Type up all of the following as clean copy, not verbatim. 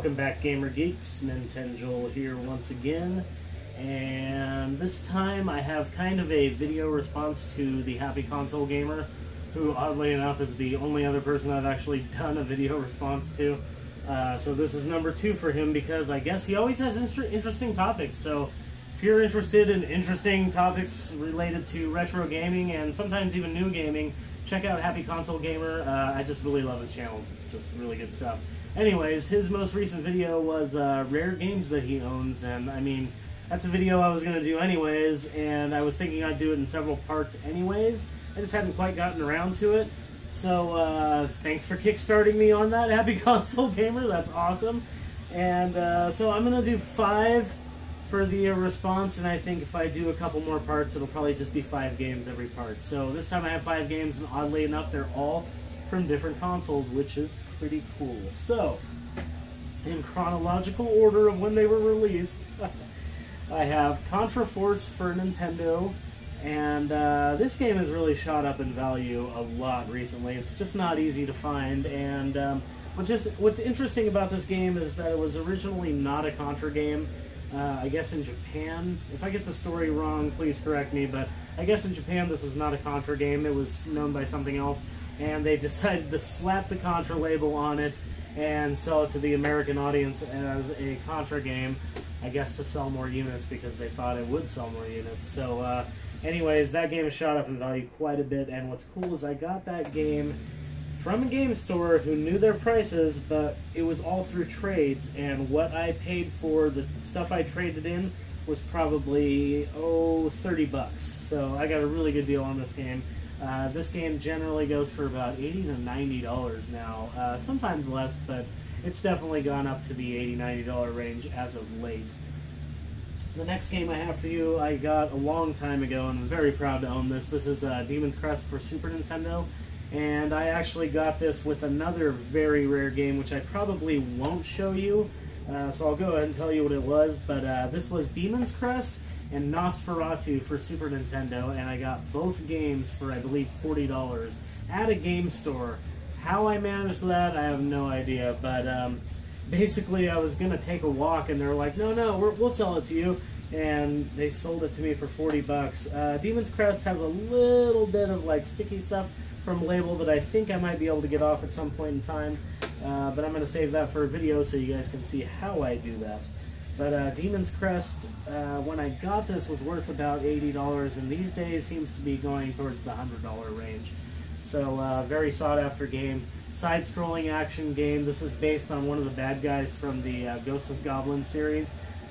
Welcome back, Gamer Geeks. Nintenjoel here once again, and this time I have kind of a video response to the HappyConsoleGamer, who oddly enough is the only other person I've actually done a video response to. So this is number 2 for him because I guess he always has interesting topics. So if you're interested in interesting topics related to retro gaming and sometimes even new gaming, check out HappyConsoleGamer. I just really love his channel. Just really good stuff. Anyways, his most recent video was rare games that he owns, and I mean, that's a video I was going to do anyways, and I was thinking I'd do it in several parts anyways. I just hadn't quite gotten around to it. So thanks for kickstarting me on that, HappyConsoleGamer. That's awesome. And so I'm going to do 5 for the response, and I think if I do a couple more parts, it'll probably just be 5 games every part. So this time I have 5 games, and oddly enough, they're all from different consoles, which is pretty cool. So, in chronological order of when they were released, I have Contra Force for Nintendo, and this game has really shot up in value a lot recently. It's just not easy to find, and what's interesting about this game is that it was originally not a Contra game. I guess in Japan, if I get the story wrong, please correct me, but I guess in Japan this was not a Contra game, it was known by something else, and they decided to slap the Contra label on it and sell it to the American audience as a Contra game, I guess to sell more units because they thought it would sell more units. So anyways, that game has shot up in value quite a bit, and what's cool is I got that game from a game store who knew their prices, but it was all through trades, and what I paid for the stuff I traded in was probably, $30. So I got a really good deal on this game. This game generally goes for about $80 to $90 now, sometimes less, but it's definitely gone up to the $80, $90 range as of late. The next game I have for you I got a long time ago, and I'm very proud to own this. This is Demon's Crest for Super Nintendo. And I actually got this with another very rare game, which I probably won't show you, so I'll go ahead and tell you what it was. But this was Demon's Crest and Nosferatu for Super Nintendo, and I got both games for, I believe, $40 at a game store. How I managed that, I have no idea, but basically I was going to take a walk, and they were like, no, we'll sell it to you. And they sold it to me for $40. Demon's Crest has a little bit of like sticky stuff from a label that I think I might be able to get off at some point in time, but I'm going to save that for a video so you guys can see how I do that. But Demon's Crest, when I got this, was worth about $80, and these days seems to be going towards the $100 range. So very sought after game. Side-scrolling action game. This is based on one of the bad guys from the Ghosts of Goblin series,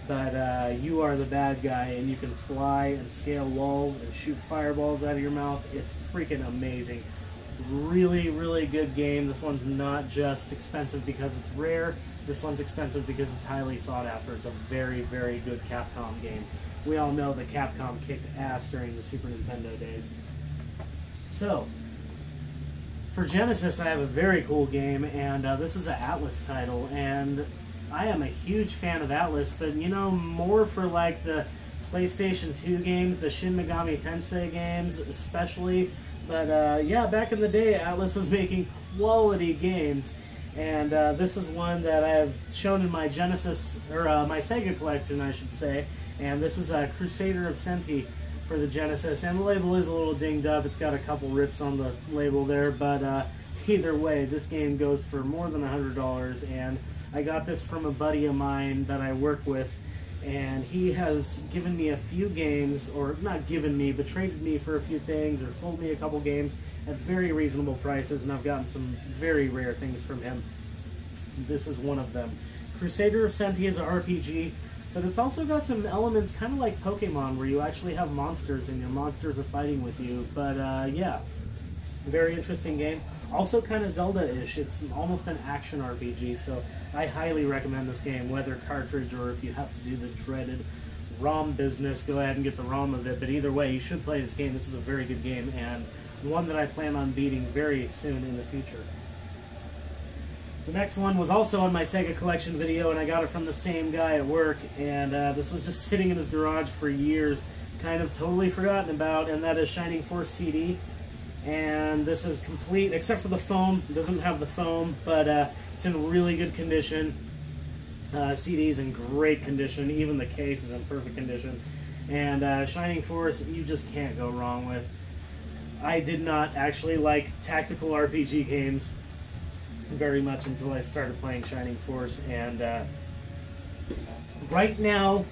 but you are the bad guy, and you can fly and scale walls and shoot fireballs out of your mouth. It's freaking amazing. Really, really good game. This one's not just expensive because it's rare. This one's expensive because it's highly sought after. It's a very, very good Capcom game. We all know that Capcom kicked ass during the Super Nintendo days. So, for Genesis, I have a very cool game, and this is an Atlas title, and I am a huge fan of Atlas, but you know, more for like the PlayStation 2 games, the Shin Megami Tensei games especially. But yeah, back in the day, Atlas was making quality games, and this is one that I have shown in my Genesis, or my Sega collection, I should say. And this is a Crusader of Sin for the Genesis, and the label is a little dinged up. It's got a couple rips on the label there, but either way, this game goes for more than $100, and I got this from a buddy of mine that I work with, and he has given me a few games, or not given me, but traded me for a few things, or sold me a couple games at very reasonable prices, and I've gotten some very rare things from him. This is one of them. Crusader of Sin is an RPG, but it's also got some elements kind of like Pokemon, where you actually have monsters, and your monsters are fighting with you. But yeah, very interesting game. Also kind of Zelda-ish. It's almost an action RPG, so I highly recommend this game, whether cartridge or if you have to do the dreaded ROM business, go ahead and get the ROM of it. But either way, you should play this game. This is a very good game, and one that I plan on beating very soon in the future. The next one was also on my Sega collection video, and I got it from the same guy at work, and this was just sitting in his garage for years, kind of totally forgotten about, and that is Shining Force CD. And this is complete, except for the foam. It doesn't have the foam, but it's in really good condition. CD's in great condition. Even the case is in perfect condition. And Shining Force, you just can't go wrong with. I did not actually like tactical RPG games very much until I started playing Shining Force. And right now,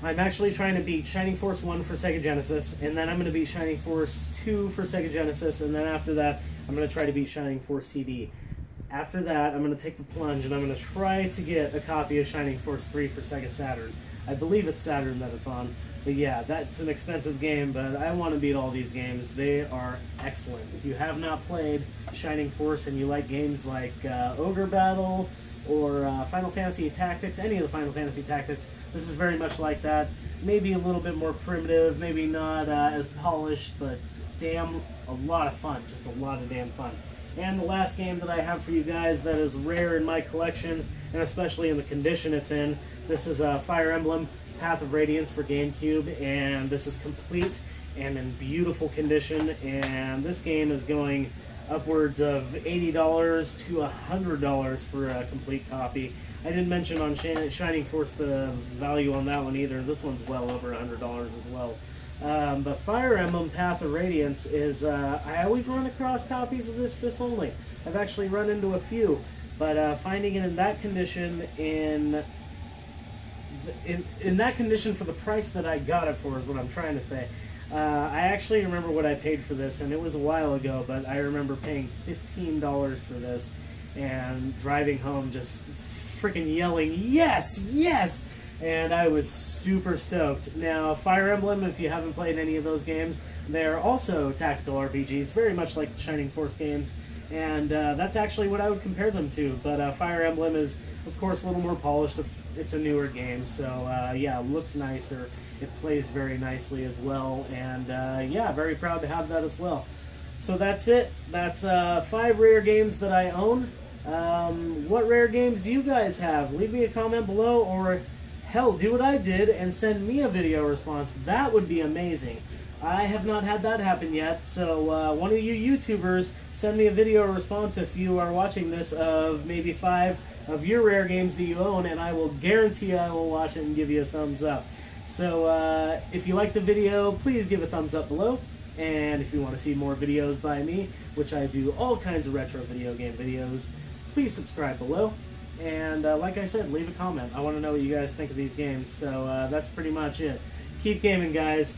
I'm actually trying to beat Shining Force 1 for Sega Genesis, and then I'm going to beat Shining Force 2 for Sega Genesis, and then after that, I'm going to try to beat Shining Force CD. After that, I'm going to take the plunge, and I'm going to try to get a copy of Shining Force 3 for Sega Saturn. I believe it's Saturn that it's on, but yeah, that's an expensive game, but I want to beat all these games. They are excellent. If you have not played Shining Force and you like games like Ogre Battle, or Final Fantasy Tactics, any of the Final Fantasy Tactics, this is very much like that. Maybe a little bit more primitive, maybe not as polished, but damn, a lot of fun. Just a lot of damn fun. And the last game that I have for you guys that is rare in my collection, and especially in the condition it's in, this is Fire Emblem Path of Radiance for GameCube, and this is complete and in beautiful condition, and this game is going upwards of $80 to $100 for a complete copy. I didn't mention on Shining Force the value on that one either. This one's well over $100 as well. But Fire Emblem Path of Radiance is, I always run across copies of this only. I've actually run into a few, but finding it in that condition, in that condition for the price that I got it for is what I'm trying to say. I actually remember what I paid for this, and it was a while ago, but I remember paying $15 for this and driving home just freaking yelling, yes, yes! And I was super stoked. Now, Fire Emblem, if you haven't played any of those games, they're also tactical RPGs, very much like the Shining Force games, and that's actually what I would compare them to. But Fire Emblem is, of course, a little more polished. It's a newer game, so yeah, it looks nicer. It plays very nicely as well, and yeah, very proud to have that as well. So that's it. That's 5 rare games that I own. What rare games do you guys have? Leave me a comment below, or hell, do what I did and send me a video response. That would be amazing. I have not had that happen yet, so one of you YouTubers, send me a video response if you are watching this of maybe 5 of your rare games that you own, and I will guarantee I will watch it and give you a thumbs up. So if you like the video, please give a thumbs up below. And if you want to see more videos by me, which I do all kinds of retro video game videos, please subscribe below. And like I said, leave a comment. I want to know what you guys think of these games. So that's pretty much it. Keep gaming, guys.